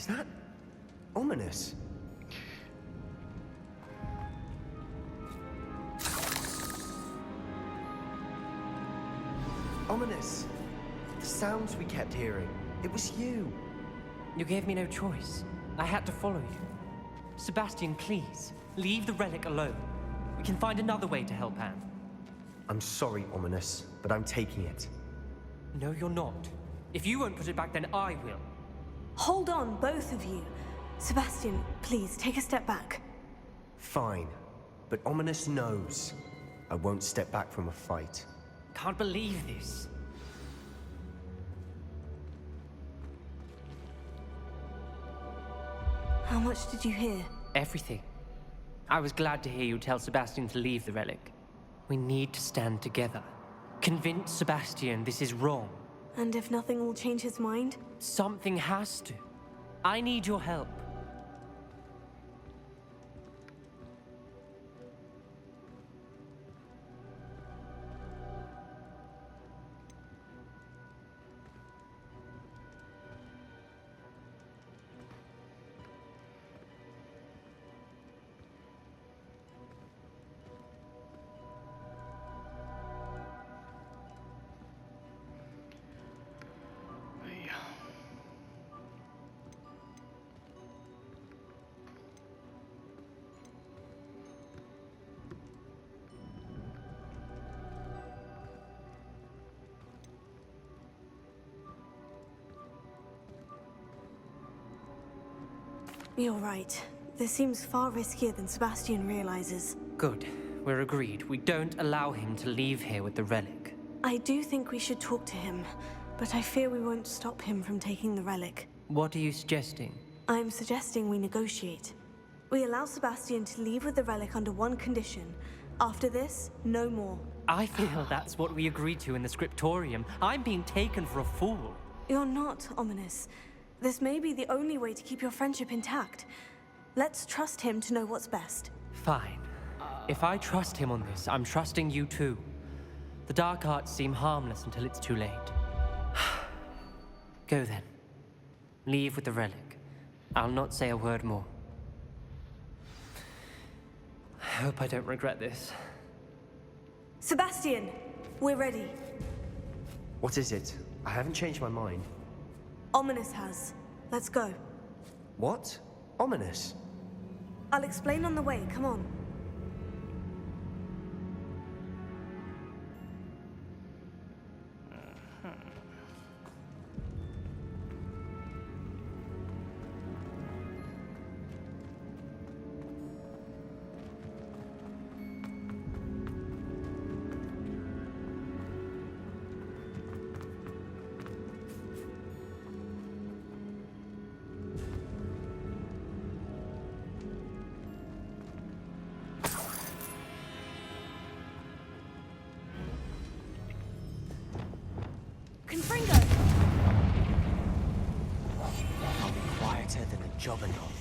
Is that ominous? Ominous! The sounds we kept hearing. It was you. You gave me no choice. I had to follow you. Sebastian, please, leave the relic alone. We can find another way to help Anne. I'm sorry, Ominous, but I'm taking it. No, you're not. If you won't put it back, then I will. Hold on, both of you. Sebastian, please, take a step back. Fine, but Ominous knows I won't step back from a fight. Can't believe this. How much did you hear? Everything. I was glad to hear you tell Sebastian to leave the relic. We need to stand together. Convince Sebastian this is wrong. And if nothing will change his mind? Something has to. I need your help. You're right. This seems far riskier than Sebastian realizes. Good. We're agreed. We don't allow him to leave here with the relic. I do think we should talk to him, but I fear we won't stop him from taking the relic. What are you suggesting? I'm suggesting we negotiate. We allow Sebastian to leave with the relic under one condition. After this, no more. I feel that's what we agreed to in the scriptorium. I'm being taken for a fool. You're not, Ominous. This may be the only way to keep your friendship intact. Let's trust him to know what's best. Fine. If I trust him on this, I'm trusting you too. The dark arts seem harmless until it's too late. Go then. Leave with the relic. I'll not say a word more. I hope I don't regret this. Sebastian, we're ready. What is it? I haven't changed my mind. Ominous has. Let's go. What? Ominous? I'll explain on the way, come on. Confringo! I'll be quieter than a jobberknoll.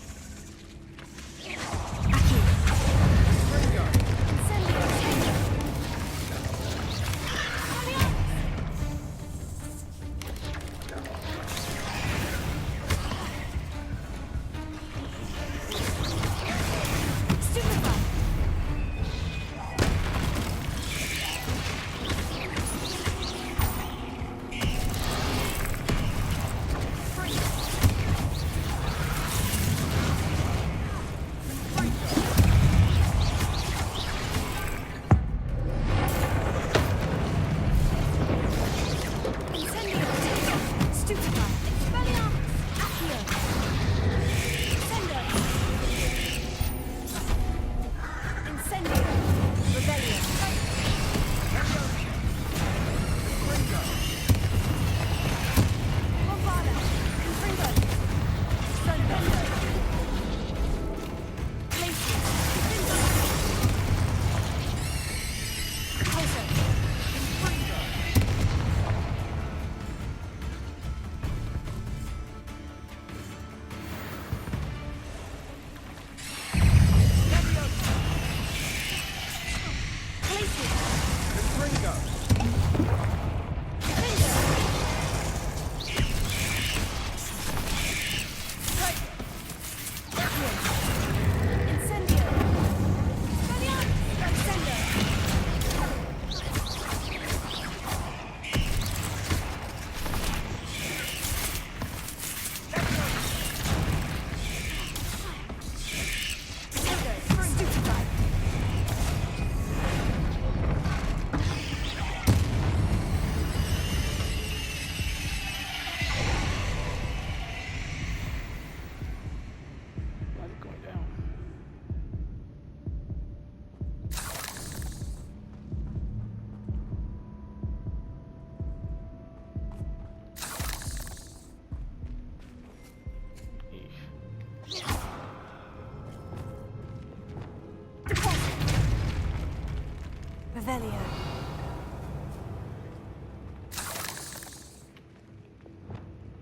Revelio.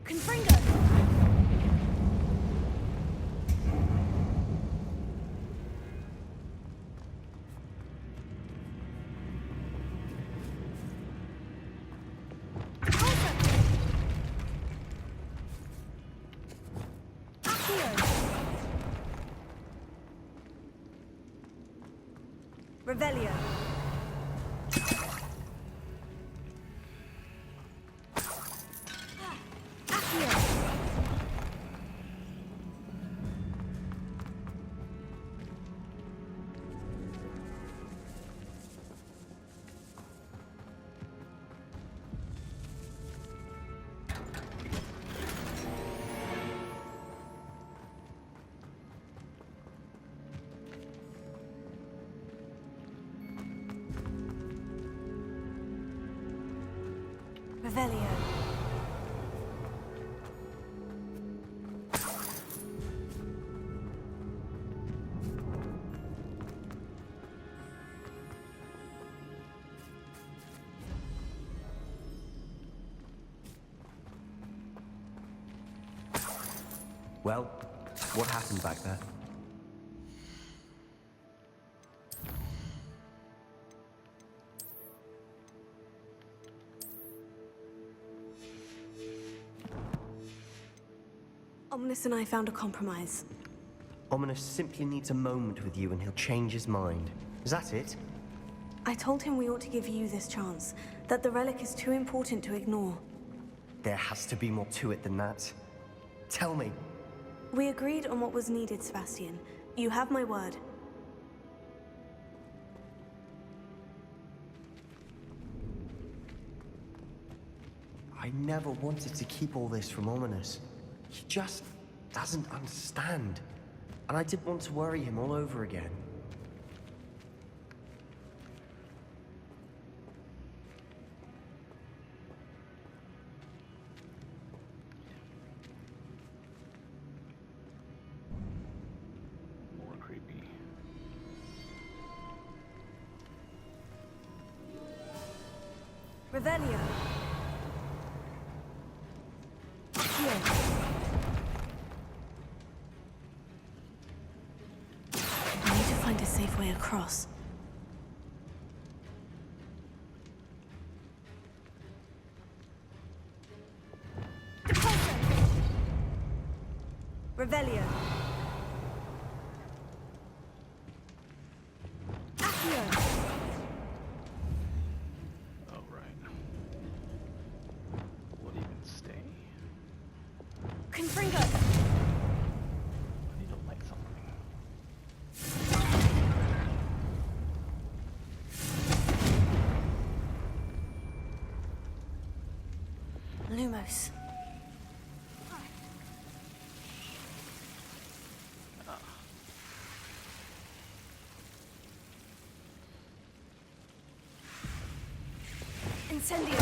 Confringo! Revelio. Accio. Revelio. Well, what happened back there? Ominous and I found a compromise. Ominous simply needs a moment with you and he'll change his mind. Is that it? I told him we ought to give you this chance, that the relic is too important to ignore. There has to be more to it than that. Tell me. We agreed on what was needed, Sebastian. You have my word. I never wanted to keep all this from Ominous. He just doesn't understand. And I didn't want to worry him all over again. More creepy. Revelio. Accio. I need to find a safe way across. Revelio. Accio. Oh, right. Will it even stay? Confringo. I need to light something. Lumos. Incendio.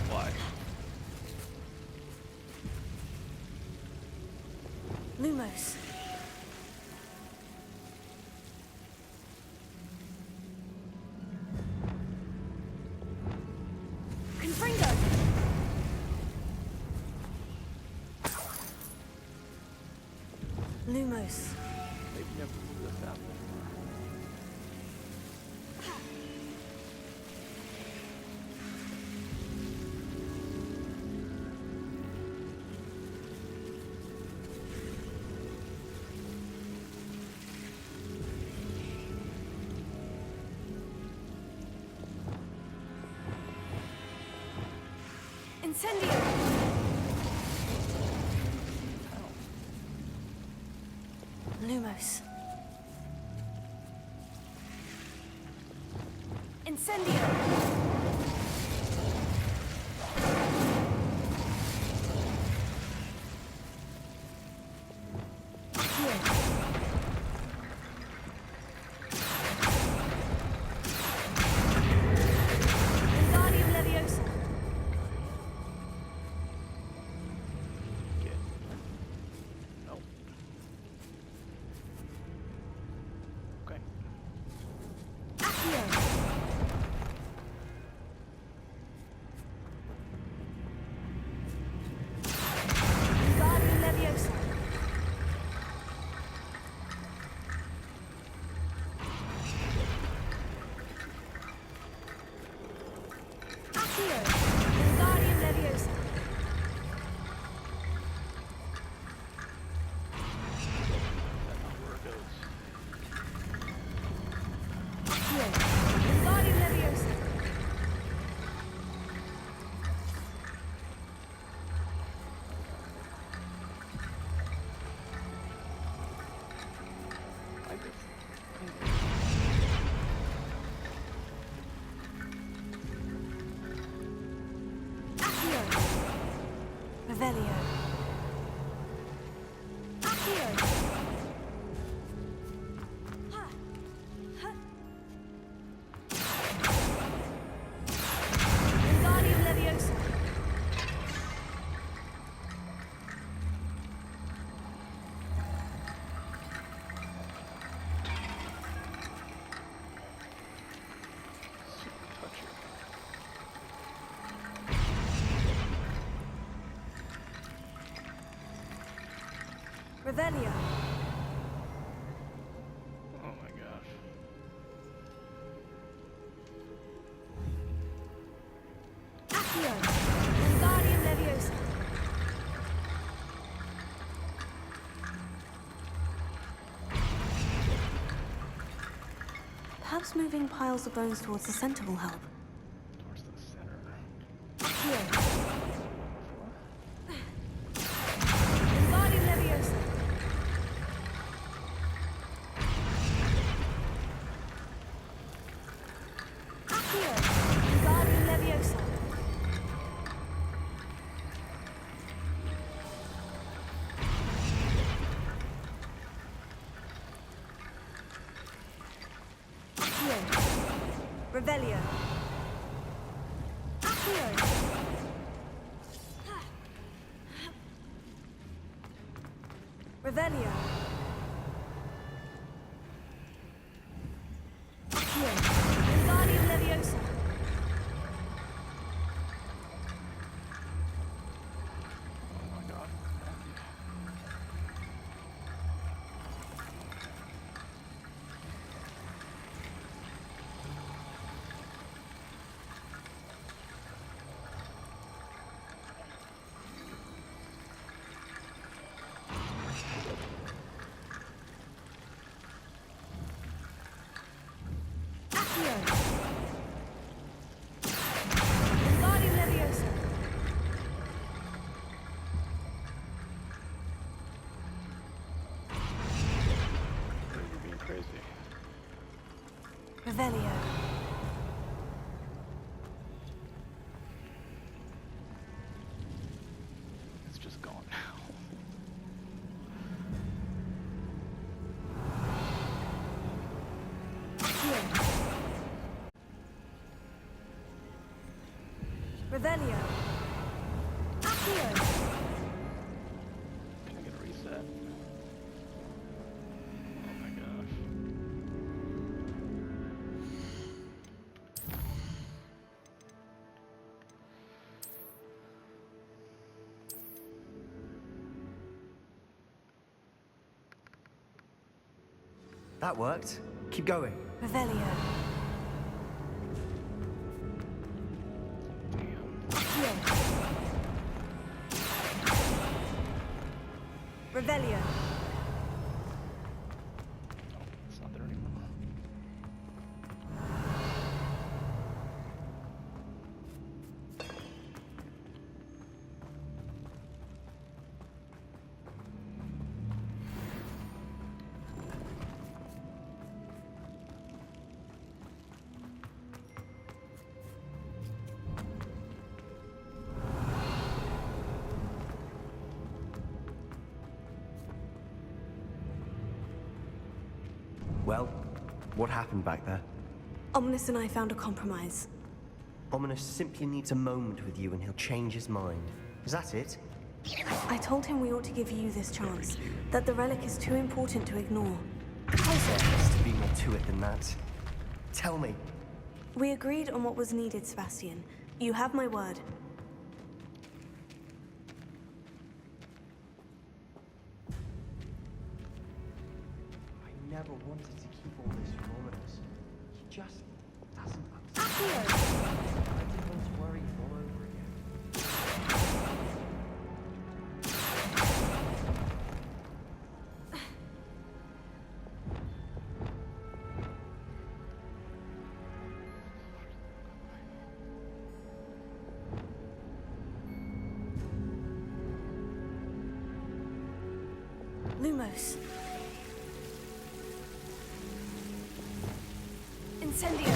Why? Lumos. Confringo. Lumos. They've never moved this out before. Incendio. Lumos. Incendio. Wingardium Leviosa. Get. Nope. Revelio. Accio. Wingardium Leviosa. Touch it. Revelio. Oh my gosh. Accio. Wingardium Leviosa. Perhaps moving piles of bones towards the center will help. Towards the center. Accio. Wingardium Leviosa. Accio. Wingardium Leviosa. Accio. Revelio. Accio. Revelio. Accio. Wingardium Leviosa. Oh my god. Accio. Wingardium Leviosa. You're being crazy. Revelio. It's just gone now. Accio. Revelio. Accio. Can I get a reset? Oh my gosh. That worked. Keep going. Revelio. Damn. Accio. Revelio. Oh, it's not there anymore. Well, what happened back there? Ominous and I found a compromise. Ominous simply needs a moment with you and he'll change his mind. Is that it? I told him we ought to give you this chance, that the relic is too important to ignore. There has to be more to it than that. Tell me. We agreed on what was needed, Sebastian. You have my word. I never wanted to keep all this from Ominous. He just doesn't understand. Accio. I didn't want to worry him all over again. Lumos. Incendio.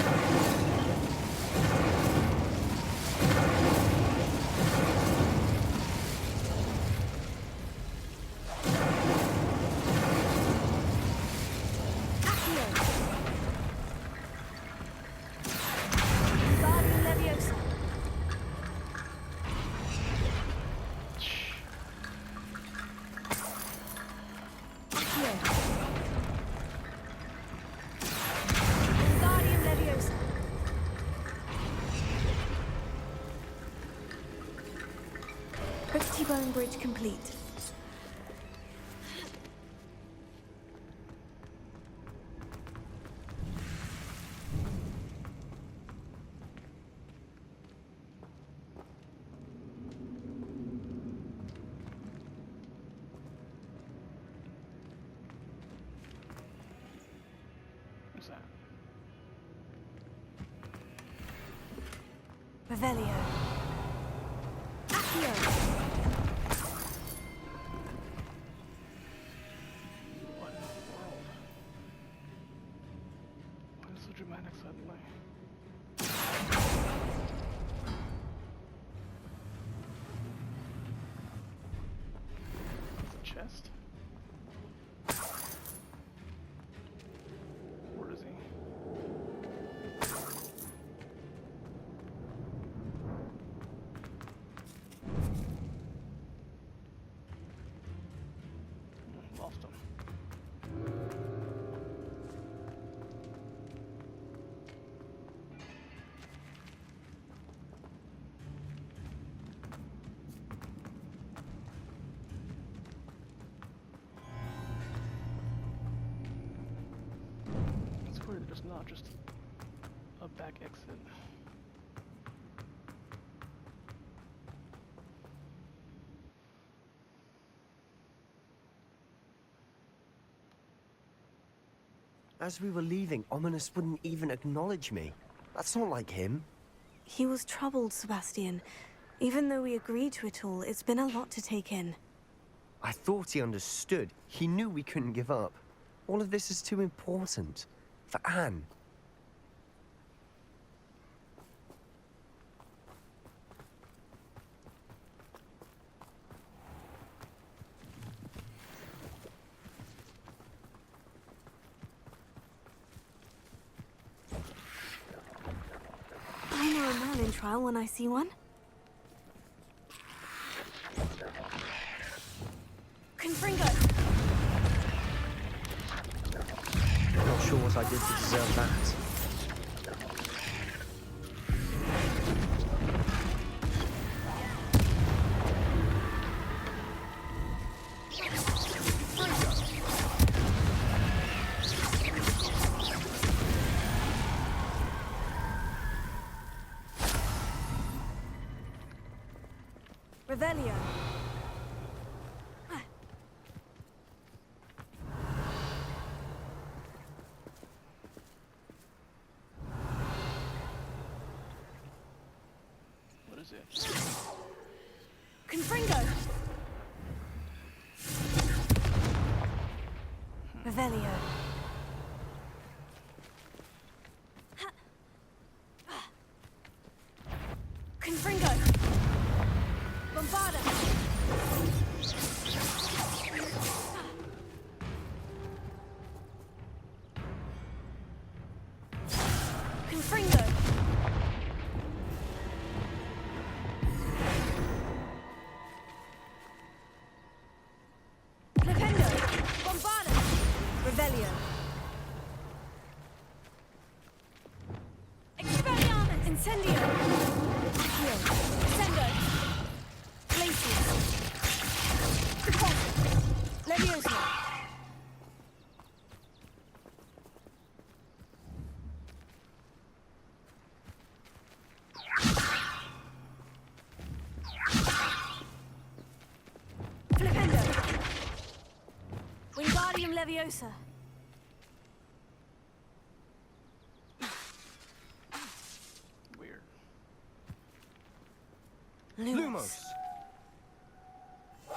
Rickety Bone Bridge complete. What's that? Revelio. Accio. What in the world? Why is it so dramatic suddenly? It's a chest? Where is he? Lost him. It's weird, there's not just a back exit. As we were leaving, Ominous wouldn't even acknowledge me. That's not like him. He was troubled, Sebastian. Even though we agreed to it all, it's been a lot to take in. I thought he understood. He knew we couldn't give up. All of this is too important. For Anne. I know a man in trial when I see one. Confringo! Not sure what I did to deserve that. Revelio. What is it? Confringo! Revelio. Confringo! Bombarda! Confringo! Flipendo! Bombarda! Revelio! Expelliarmus! Incendio! Accio! Ascendo! Glacius! Deposit! Leviosa! Flipendo! Wingardium Leviosa! Weird. Lumos! I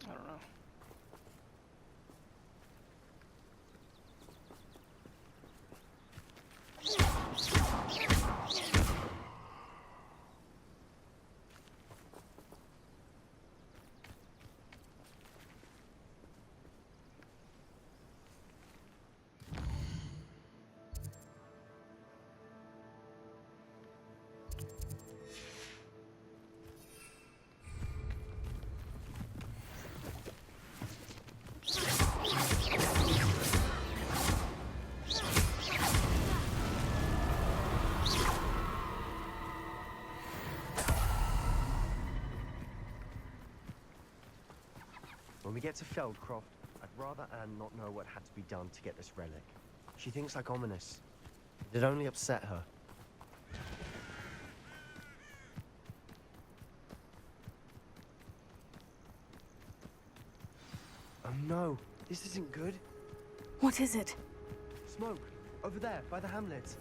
don't know. When we get to Feldcroft, I'd rather Anne not know what had to be done to get this relic. She thinks like ominous. It'd only upset her. Oh no, this isn't good. What is it? Smoke, over there, by the hamlet.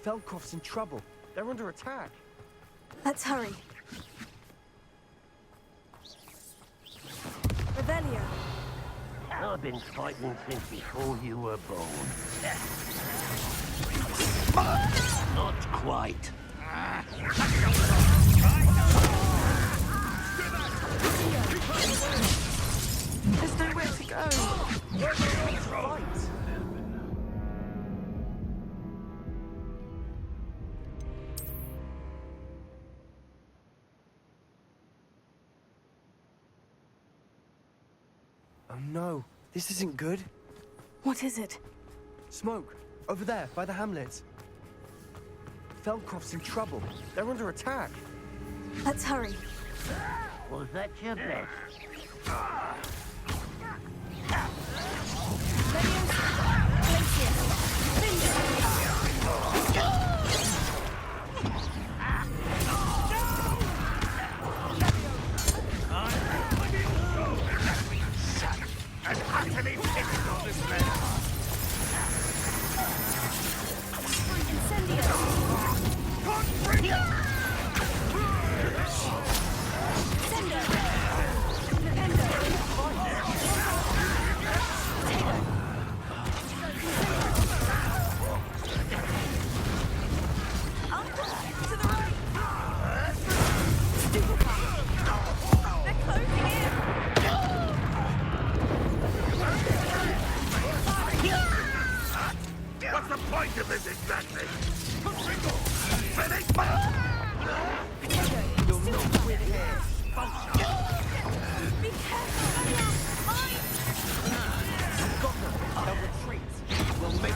Feldcroft's in trouble. They're under attack. Let's hurry. Revelio. I've been fighting since before you were born. Not quite. There's nowhere to go. Fight. Oh no, this isn't good. What is it? Smoke, over there, by the hamlet. Feldcroft's in trouble. They're under attack. Let's hurry. Was that your best? What's the point of this exactly? You'll not win here. Be careful, I've got them. They'll retreat. We'll make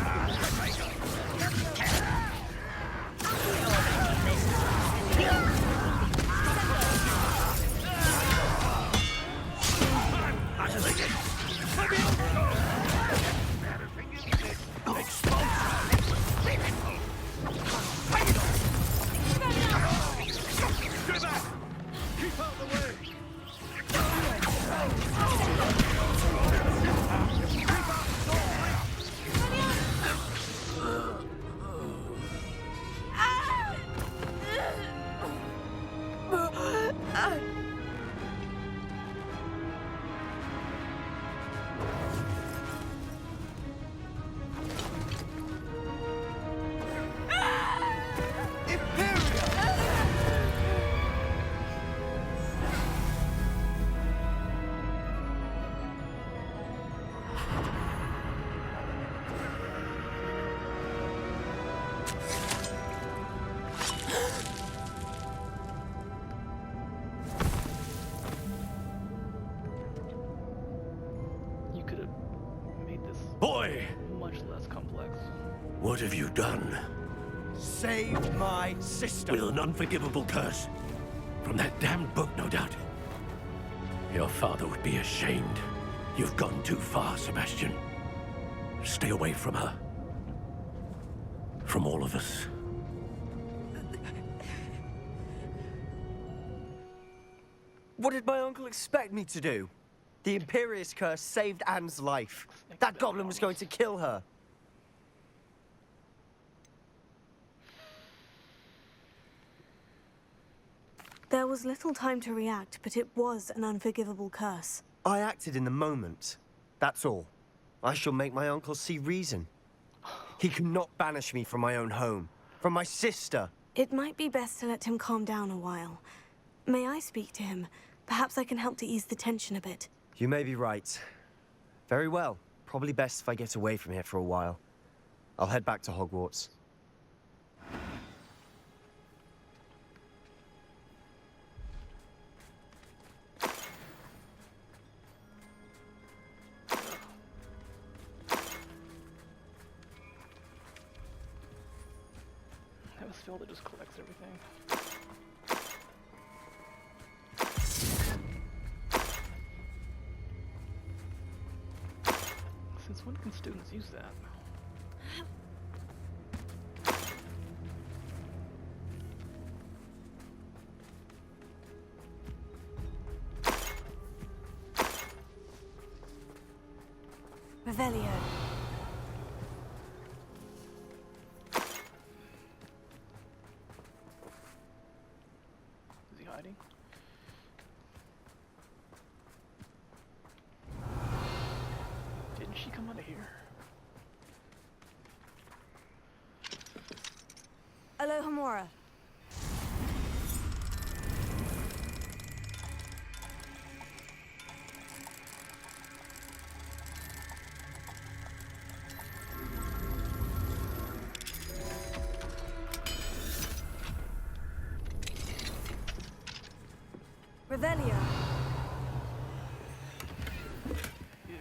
You could have made this Boy, much less complex. what have you done? Save my sister. With an unforgivable curse. From that damned book, no doubt. Your father would be ashamed. You've gone too far, Sebastian. Stay away from her. From all of us. What did my uncle expect me to do? The Imperious curse saved Anne's life. That goblin was going to kill her. There was little time to react, but it was an unforgivable curse. I acted in the moment. That's all. I shall make my uncle see reason. He cannot banish me from my own home. From my sister. It might be best to let him calm down a while. May I speak to him? Perhaps I can help to ease the tension a bit. You may be right. Very well. Probably best if I get away from here for a while. I'll head back to Hogwarts. That glass fill that just collects everything. Since when can students use that? Revelio. Is he hiding? Didn't she come out of here? Alohomora. Revelio. Yeah.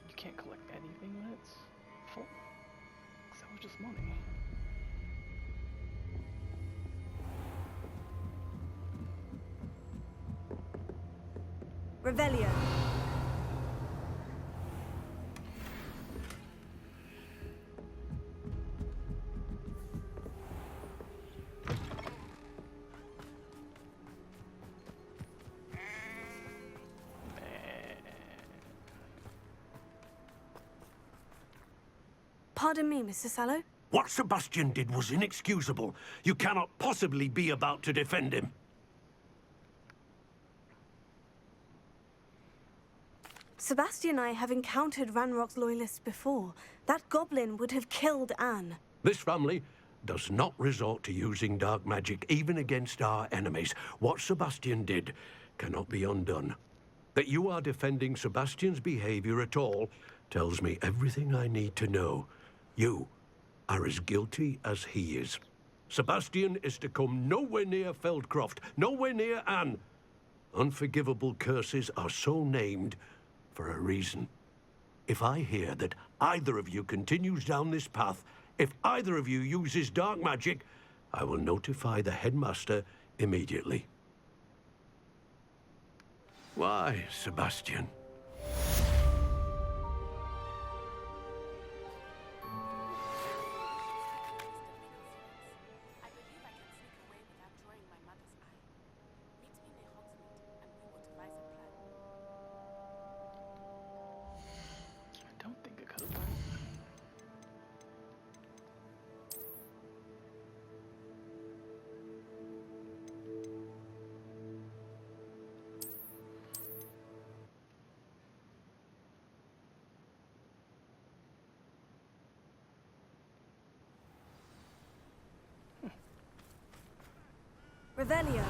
You can't collect anything when it's full. 'Cause that was just money. Revelio. Pardon me, Mr. Sallow. What Sebastian did was inexcusable. You cannot possibly be about to defend him. Sebastian and I have encountered Ranrock's loyalists before. That goblin would have killed Anne. This family does not resort to using dark magic even against our enemies. What Sebastian did cannot be undone. That you are defending Sebastian's behavior at all tells me everything I need to know. You are as guilty as he is. Sebastian is to come nowhere near Feldcroft, nowhere near Anne. Unforgivable curses are so named for a reason. If I hear that either of you continues down this path, if either of you uses dark magic, I will notify the headmaster immediately. Why, Sebastian? I believe I can sneak away without drawing my mother's eye. Meet me near Hogsmeade, and we will devise a plan. I don't think I could have done. Revelio.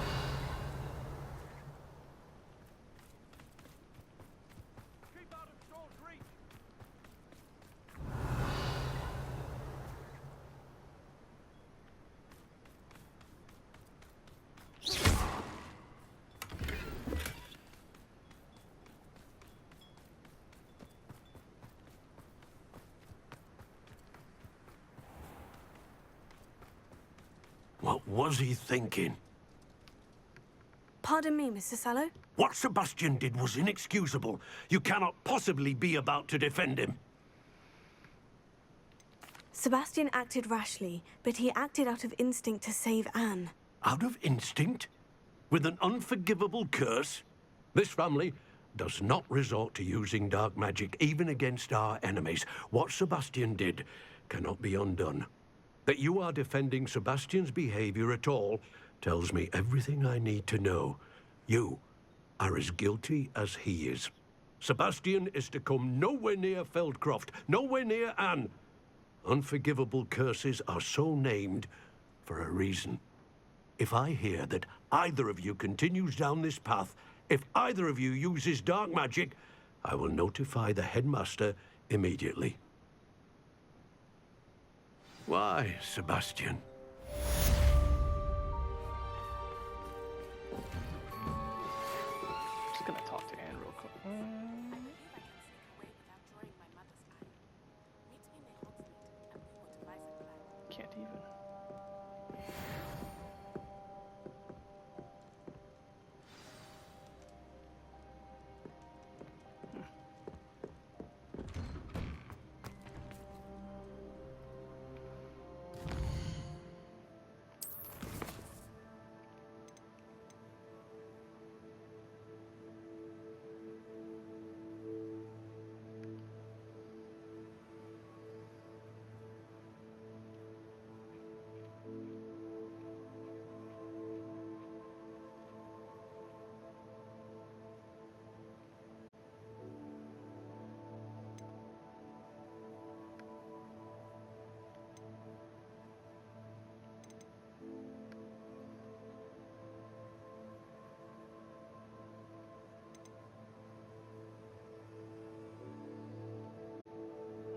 Keep out of sword's reach! What was he thinking? Pardon me, Mr. Sallow. What Sebastian did was inexcusable. You cannot possibly be about to defend him. Sebastian acted rashly, but he acted out of instinct to save Anne. Out of instinct? With an unforgivable curse? This family does not resort to using dark magic even against our enemies. What Sebastian did cannot be undone. That you are defending Sebastian's behavior at all tells me everything I need to know. You are as guilty as he is. Sebastian is to come nowhere near Feldcroft, nowhere near Anne. Unforgivable curses are so named for a reason. If I hear that either of you continues down this path, if either of you uses dark magic, I will notify the headmaster immediately. Why, Sebastian? Just gonna talk to Anne real quick. I believe I can sneak away without drawing my mother's eye. Meet me near Hogsmeade, and we will devise a plan. Can't even.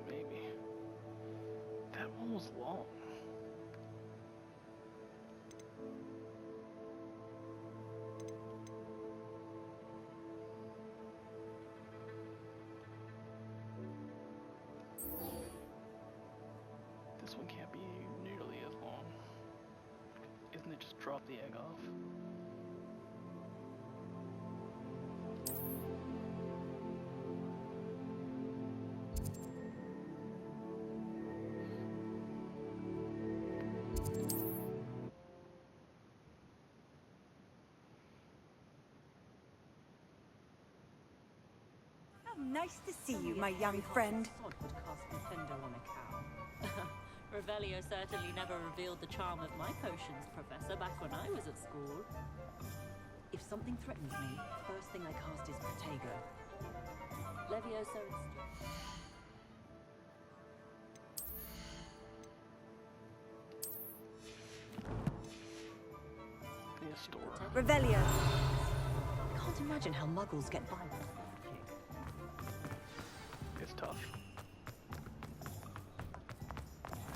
Maybe. That one was long. This one can't be nearly as long. Isn't it just drop the egg off? How nice to see you, my young friend. Sod would cast Defender on a cow. Revelio certainly never revealed the charm of my potions, Professor, back when I was at school. If something threatens me, first thing I cast is Protego. Leviosa it's... The store. Revelio. Can't imagine how muggles get by with magic. It's tough.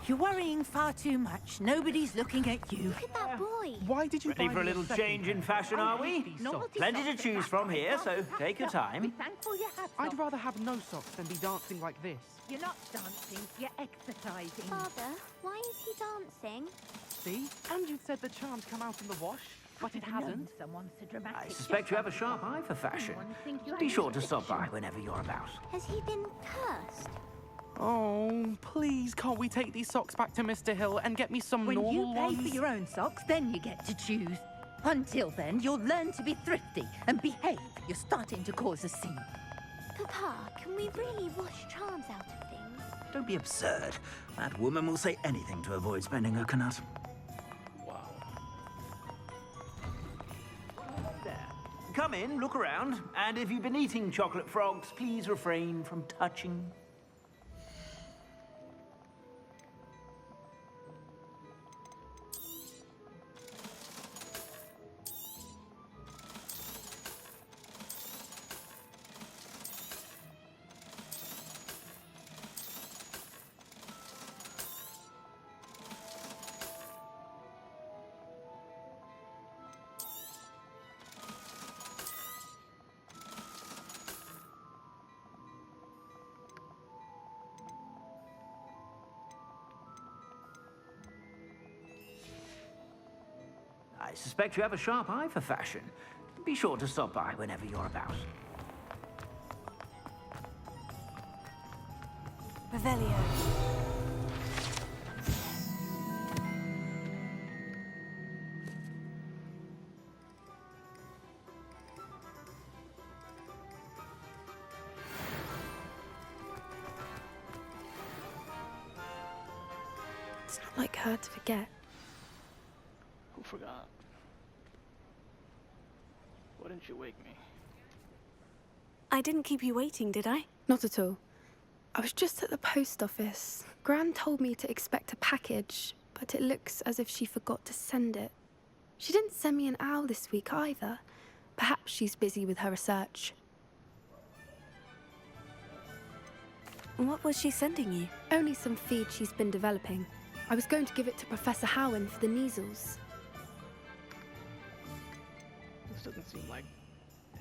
You're worrying far too much. Nobody's looking at you. Look at that boy. Why did you Ready buy for a me little second change in pair? fashion, I are hate we? these Novelty socks. Plenty to choose from here, so take your time. Thankful you had I'd rather have no socks than be dancing like this. You're not dancing, you're exercising. Father, why is he dancing? See? And you said the charms come out in the wash, but it hasn't. Someone's so dramatic. I suspect you have a sharp eye for fashion. Be sure to stop by whenever you're about. Has he been cursed? Oh, please, can't we take these socks back to Mr. Hill and get me some When normal you pay ones? for your own socks, then you get to choose. Until then, you'll learn to be thrifty and behave. You're starting to cause a scene. Papa, can we really wash charms out of things? Don't be absurd. That woman will say anything to avoid spending her canut. Wow. There. Come in, look around, and if you've been eating chocolate frogs, please refrain from touching. I suspect you have a sharp eye for fashion. Be sure to stop by whenever you're about. Revelio. It's not like her to forget. Who forgot? Why didn't you wake me? I didn't keep you waiting, did I? Not at all. I was just at the post office. Gran told me to expect a package, but it looks as if she forgot to send it. She didn't send me an owl this week either. Perhaps she's busy with her research. What was she sending you? Only some feed she's been developing. I was going to give it to Professor Howen for the measles. This doesn't seem like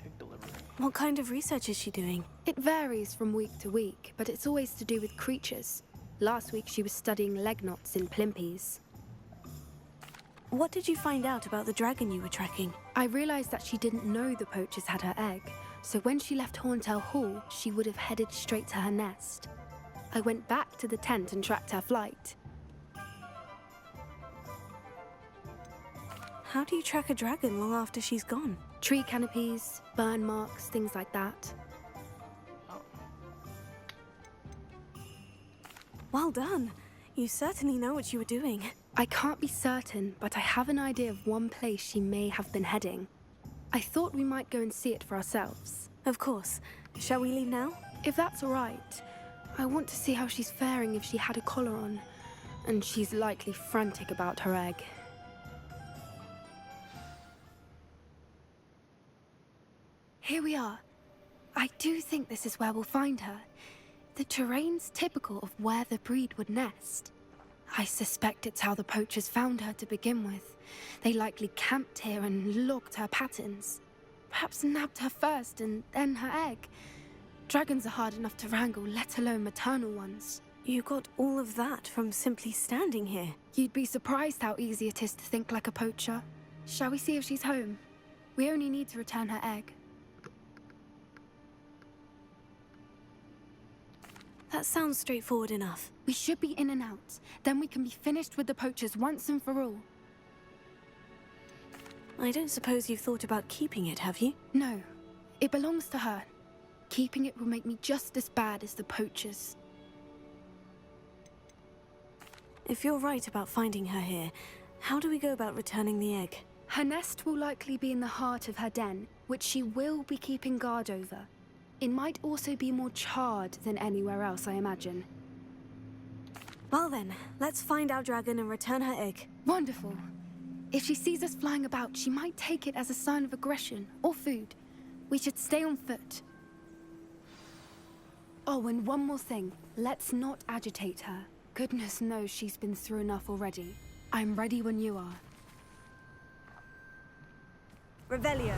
egg delivery. What kind of research is she doing? It varies from week to week, but it's always to do with creatures. Last week she was studying leg knots in plimpies. What did you find out about the dragon you were tracking? I realized that she didn't know the poachers had her egg, so when she left Horntail Hall, she would have headed straight to her nest. I went back to the tent and tracked her flight. How do you track a dragon long after she's gone? Tree canopies, burn marks, things like that. Well done. You certainly know what you were doing. I can't be certain, but I have an idea of one place she may have been heading. I thought we might go and see it for ourselves. Of course. Shall we leave now? If that's all right. I want to see how she's faring if she had a collar on. And she's likely frantic about her egg. Here we are. I do think this is where we'll find her. The terrain's typical of where the breed would nest. I suspect it's how the poachers found her to begin with. They likely camped here and logged her patterns. Perhaps nabbed her first and then her egg. Dragons are hard enough to wrangle, let alone maternal ones. You got all of that from simply standing here. You'd be surprised how easy it is to think like a poacher. Shall we see if she's home? We only need to return her egg. That sounds straightforward enough. We should be in and out. Then we can be finished with the poachers once and for all. I don't suppose you've thought about keeping it, have you? No. It belongs to her. Keeping it will make me just as bad as the poachers. If you're right about finding her here, how do we go about returning the egg? Her nest will likely be in the heart of her den, which she will be keeping guard over. It might also be more charred than anywhere else, I imagine. Well then, let's find our dragon and return her egg. Wonderful. If she sees us flying about, she might take it as a sign of aggression or food. We should stay on foot. Oh, and one more thing. Let's not agitate her. Goodness knows she's been through enough already. I'm ready when you are. Revelio.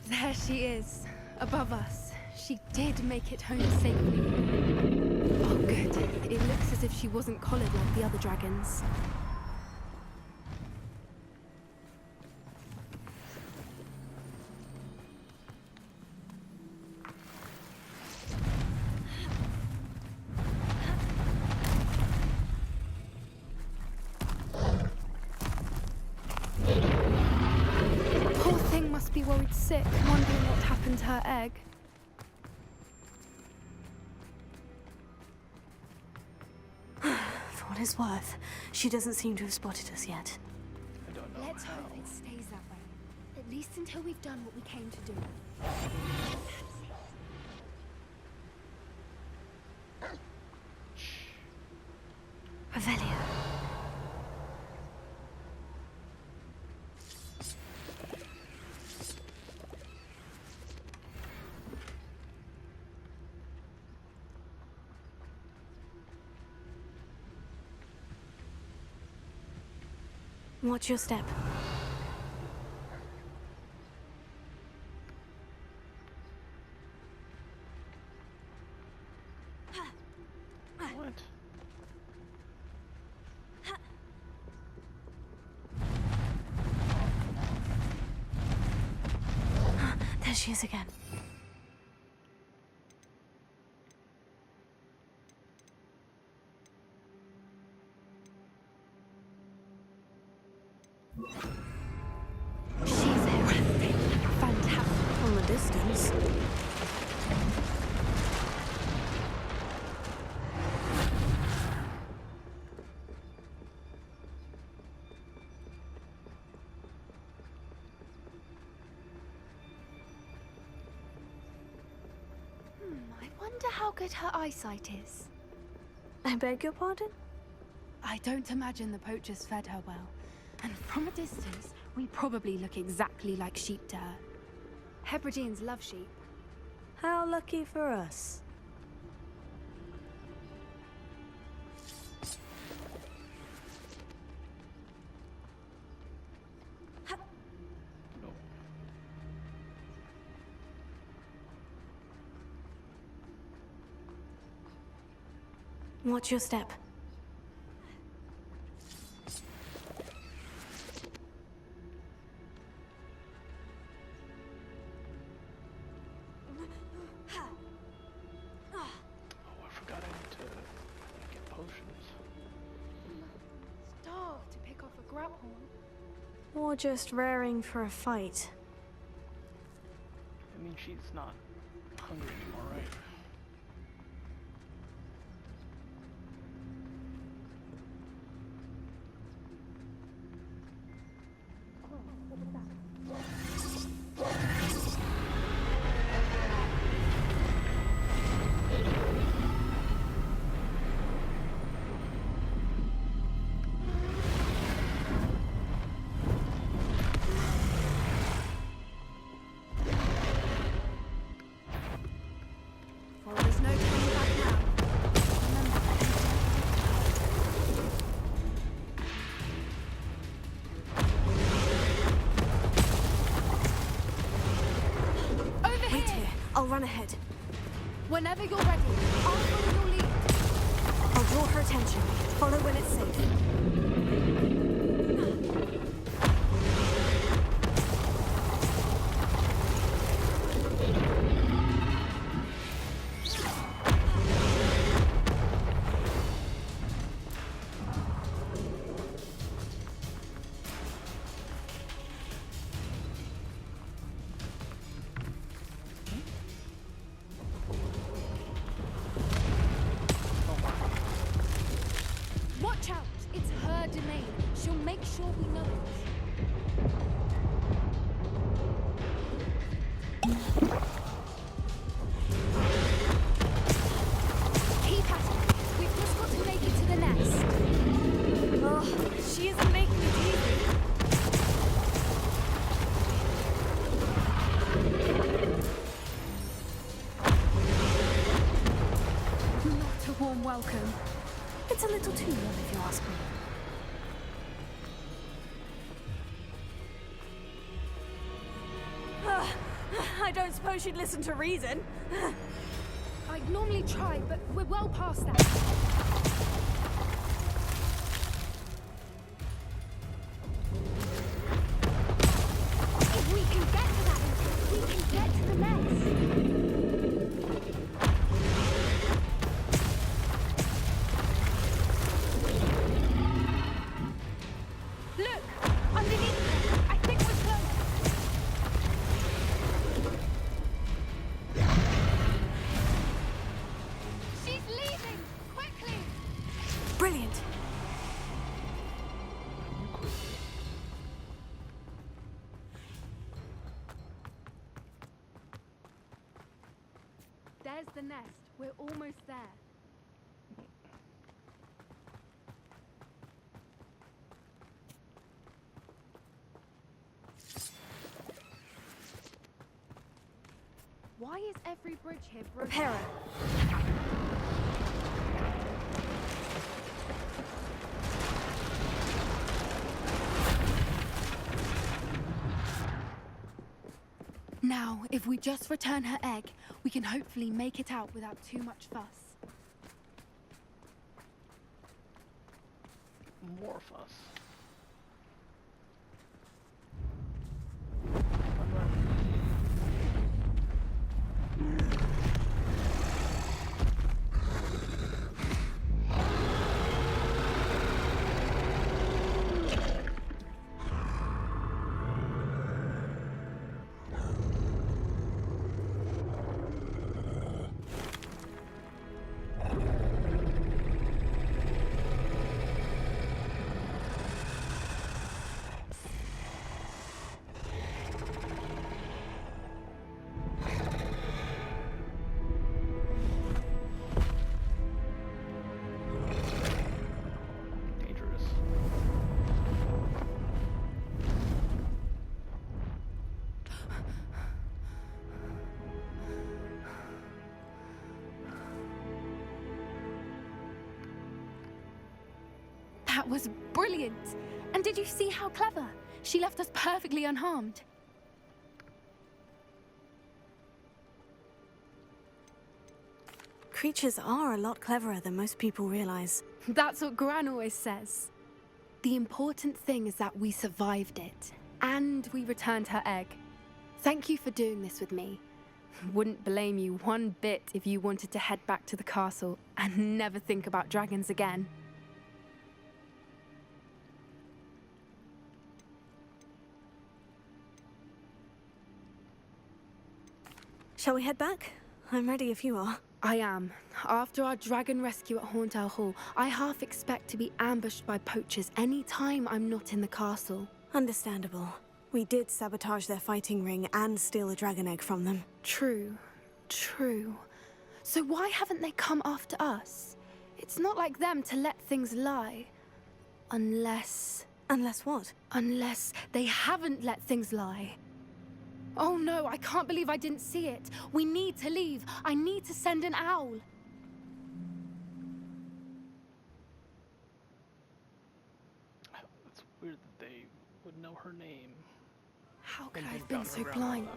There she is, above us. She did make it home safely. Oh, good. It looks as if she wasn't collared like the other dragons. Poor thing must be worried sick, wondering what happened to her egg. For what it's worth, she doesn't seem to have spotted us yet. I don't know. Let's hope it stays that way. At least until we've done what we came to do. Revelio. Watch your step. What? There she is again. She's breathtaking. Fantastic. From a distance. wonder how good her eyesight is. I beg your pardon? I don't imagine the poachers fed her well. And from a distance, we probably look exactly like sheep to her. Hebrideans love sheep. How lucky for us. Watch your step. Oh, I forgot I need to get potions. Starve to pick off a grapple. Or just raring for a fight. I mean, she's not hungry anymore, right? Well, there's no turning back now. Over Wait here! here. I'll run ahead. Whenever you're ready, I'll follow your lead. I'll draw her attention. Follow when it's safe. Watch out! It's her domain. She'll make sure we know it. Keep at it. We've just got to make it to the nest. Oh, she isn't making it easy. Not a warm welcome. It's a little too warm if you ask me. I don't suppose she'd listen to reason. I'd normally try, but we're well past that. If we can get to that entrance, we can get to the nest. Look! Underneath her! I think we're close! She's leaving! Quickly! Brilliant. There's the nest. We're almost there. Why is every bridge here broken? Repair her. Now, if we just return her egg, we can hopefully make it out without too much fuss. More fuss. That was brilliant. And did you see how clever? She left us perfectly unharmed. Creatures are a lot cleverer than most people realize. That's what Gran always says. The important thing is that we survived it, and we returned her egg. Thank you for doing this with me. Wouldn't blame you one bit if you wanted to head back to the castle and never think about dragons again. Shall we head back? I'm ready if you are. I am. After our dragon rescue at Hauntow Hall, I half expect to be ambushed by poachers any time I'm not in the castle. Understandable. We did sabotage their fighting ring and steal a dragon egg from them. True. So why haven't they come after us? It's not like them to let things lie. Unless... Unless what? Unless they haven't let things lie. Oh no, I can't believe I didn't see it. We need to leave. I need to send an owl. It's weird that they would know her name. How could I have been so blind?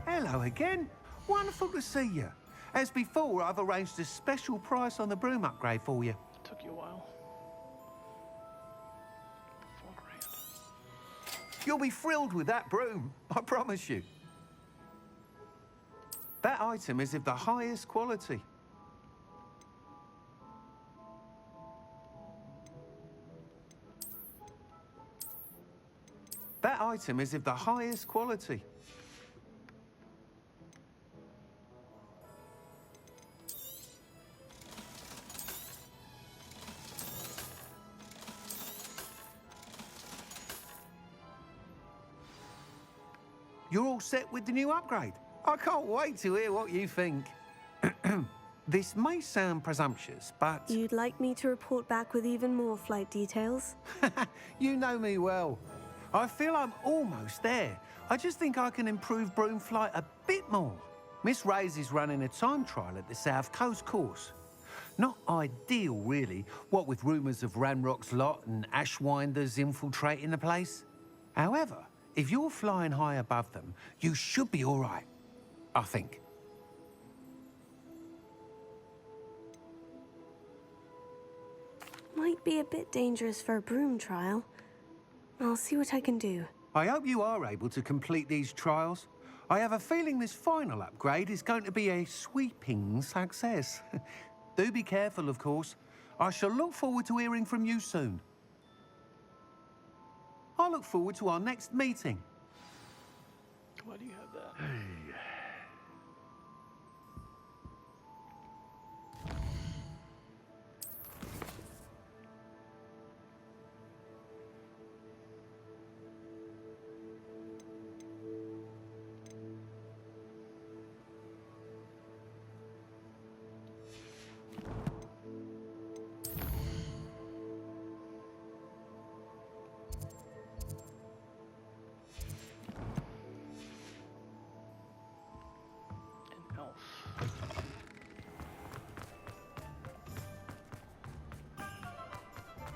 Hello again. Wonderful to see you. As before, I've arranged a special price on the broom upgrade for you. Took you a while. $4,000. You'll be thrilled with that broom, I promise you. That item is of the highest quality. That item is of the highest quality. You're all set with the new upgrade. I can't wait to hear what you think. This may sound presumptuous, but... You'd like me to report back with even more flight details? You know me well. I feel I'm almost there. I just think I can improve broom flight a bit more. Miss Ray's is running a time trial at the South Coast course. Not ideal, really, what with rumours of Ranrock's lot and Ashwinders infiltrating the place. However, if you're flying high above them, you should be all right, I think. Might be a bit dangerous for a broom trial. I'll see what I can do. I hope you are able to complete these trials. I have a feeling this final upgrade is going to be a sweeping success. Do be careful, of course. I shall look forward to hearing from you soon. I look forward to our next meeting. Why do you have that?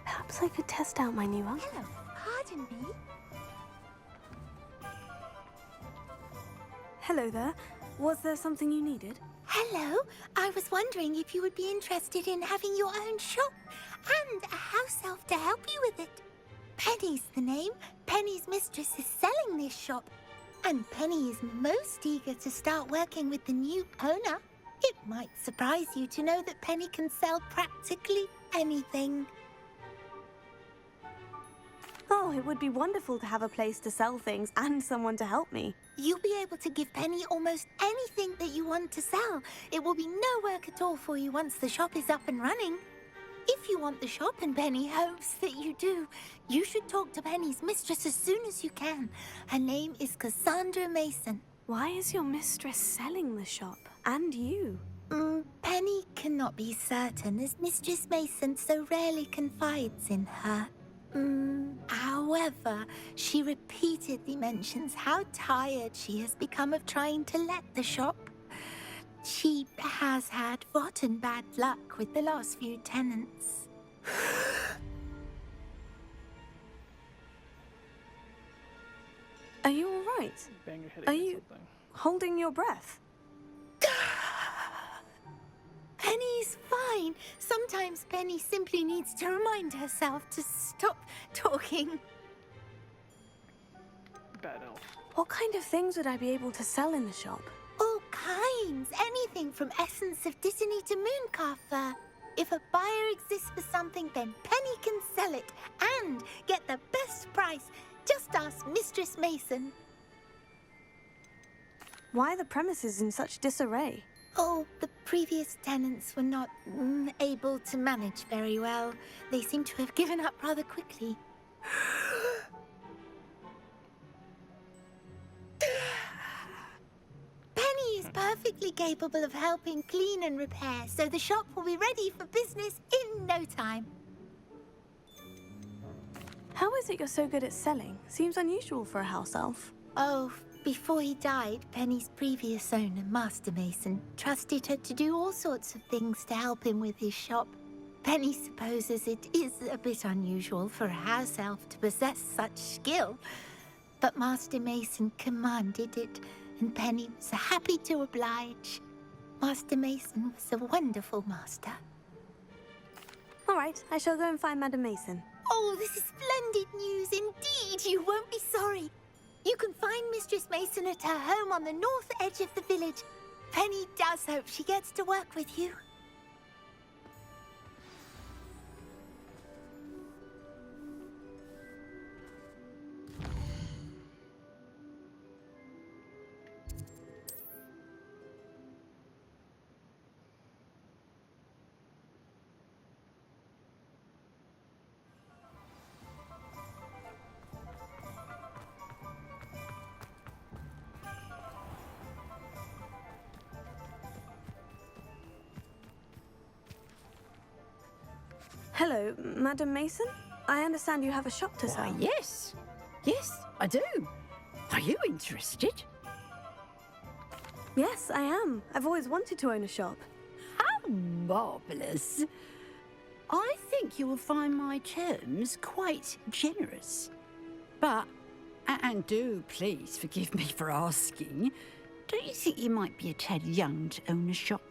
Perhaps I could test out my new uncle. Hello, pardon me. Hello there. Was there something you needed? Hello. I was wondering if you would be interested in having your own shop and a house elf to help you with it. Penny's the name. Penny's mistress is selling this shop, and Penny is most eager to start working with the new owner. It might surprise you to know that Penny can sell practically anything. Oh, it would be wonderful to have a place to sell things and someone to help me. You'll be able to give Penny almost anything that you want to sell. It will be no work at all for you once the shop is up and running. If you want the shop, and Penny hopes that you do, you should talk to Penny's mistress as soon as you can. Her name is Cassandra Mason. Why is your mistress selling the shop? And you? Penny cannot be certain, as Mistress Mason so rarely confides in her. However, she repeatedly mentions how tired she has become of trying to let the shop. She has had rotten bad luck with the last few tenants. Are you all right? Bang your head Are against you something. holding your breath? Penny's fine. Sometimes Penny simply needs to remind herself to stop talking. Bad elf. What kind of things would I be able to sell in the shop? All kinds. Anything from essence of Disney to mooncalf fur. If a buyer exists for something, then Penny can sell it and get the best price. Just ask Mistress Mason. Why are the premises in such disarray? Oh, the previous tenants were not able to manage very well. They seem to have given up rather quickly. Penny is perfectly capable of helping clean and repair, so the shop will be ready for business in no time. How is it you're so good at selling? Seems unusual for a house elf. Oh, before he died, Penny's previous owner, Master Mason, trusted her to do all sorts of things to help him with his shop. Penny supposes it is a bit unusual for a house elf to possess such skill, but Master Mason commanded it, and Penny was happy to oblige. Master Mason was a wonderful master. All right, I shall go and find Madam Mason. Oh, this is splendid news indeed. You won't be sorry. You can find Mistress Mason at her home on the north edge of the village. Penny does hope she gets to work with you. Hello, Madam Mason? I understand you have a shop to sell. Why, yes. Yes, I do. Are you interested? Yes, I am. I've always wanted to own a shop. How marvellous. I think you will find my terms quite generous. But, and do please forgive me for asking, don't you think you might be a tad young to own a shop?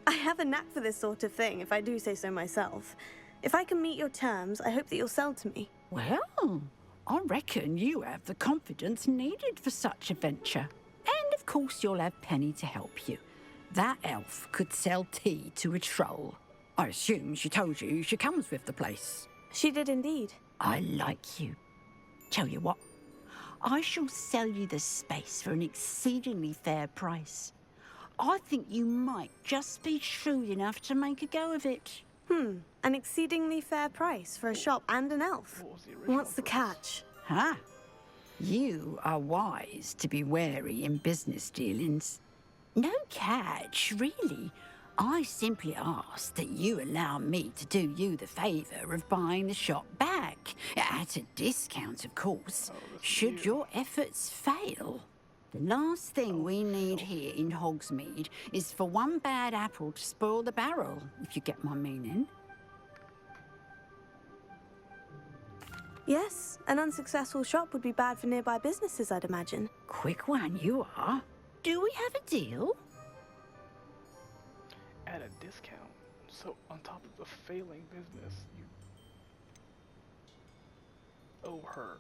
I have a knack for this sort of thing, if I do say so myself. If I can meet your terms, I hope that you'll sell to me. Well, I reckon you have the confidence needed for such a venture. And of course you'll have Penny to help you. That elf could sell tea to a troll. I assume she told you she comes with the place. She did indeed. I like you. Tell you what, I shall sell you the space for an exceedingly fair price. I think you might just be shrewd enough to make a go of it. An exceedingly fair price for a shop and an elf. What's the catch? Huh? You are wise to be wary in business dealings. No catch, really. I simply ask that you allow me to do you the favour of buying the shop back. At a discount, of course, should your efforts fail. The last thing we need here in Hogsmeade is for one bad apple to spoil the barrel, if you get my meaning. Yes, an unsuccessful shop would be bad for nearby businesses, I'd imagine. Quick one, you are. Do we have a deal? At a discount. So on top of a failing business, you owe her.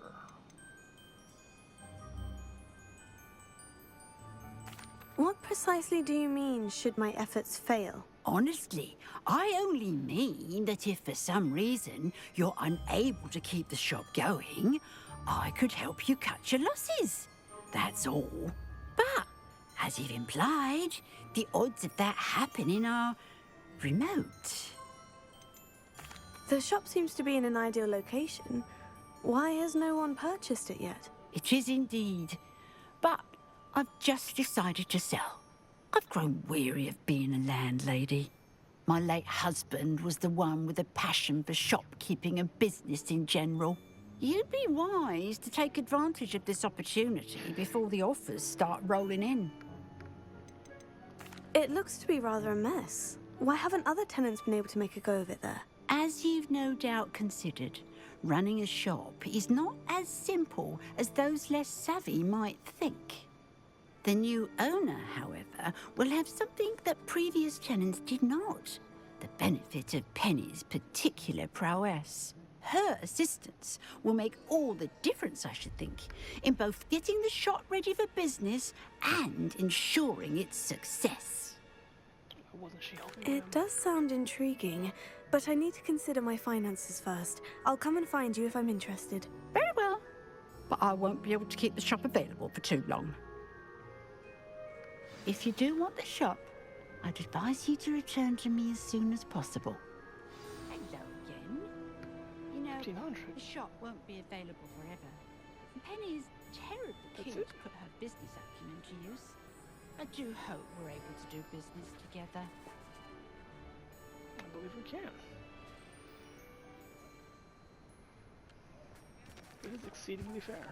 What precisely do you mean, should my efforts fail? Honestly, I only mean that if for some reason you're unable to keep the shop going, I could help you cut your losses. That's all. But, as you've implied, the odds of that happening are remote. The shop seems to be in an ideal location. Why has no one purchased it yet? It is indeed. But I've just decided to sell. I've grown weary of being a landlady. My late husband was the one with a passion for shopkeeping and business in general. You'd be wise to take advantage of this opportunity before the offers start rolling in. It looks to be rather a mess. Why haven't other tenants been able to make a go of it there? As you've no doubt considered, running a shop is not as simple as those less savvy might think. The new owner, however, will have something that previous tenants did not. The benefit of Penny's particular prowess. Her assistance will make all the difference, I should think, in both getting the shop ready for business and ensuring its success. Wasn't she helping It does sound intriguing, but I need to consider my finances first. I'll come and find you if I'm interested. Very well, but I won't be able to keep the shop available for too long. If you do want the shop, I'd advise you to return to me as soon as possible. Hello again. You know, 1500. the shop won't be available forever. Penny is terribly keen to put her business acumen to use. I do hope we're able to do business together. I believe we can. It is exceedingly fair.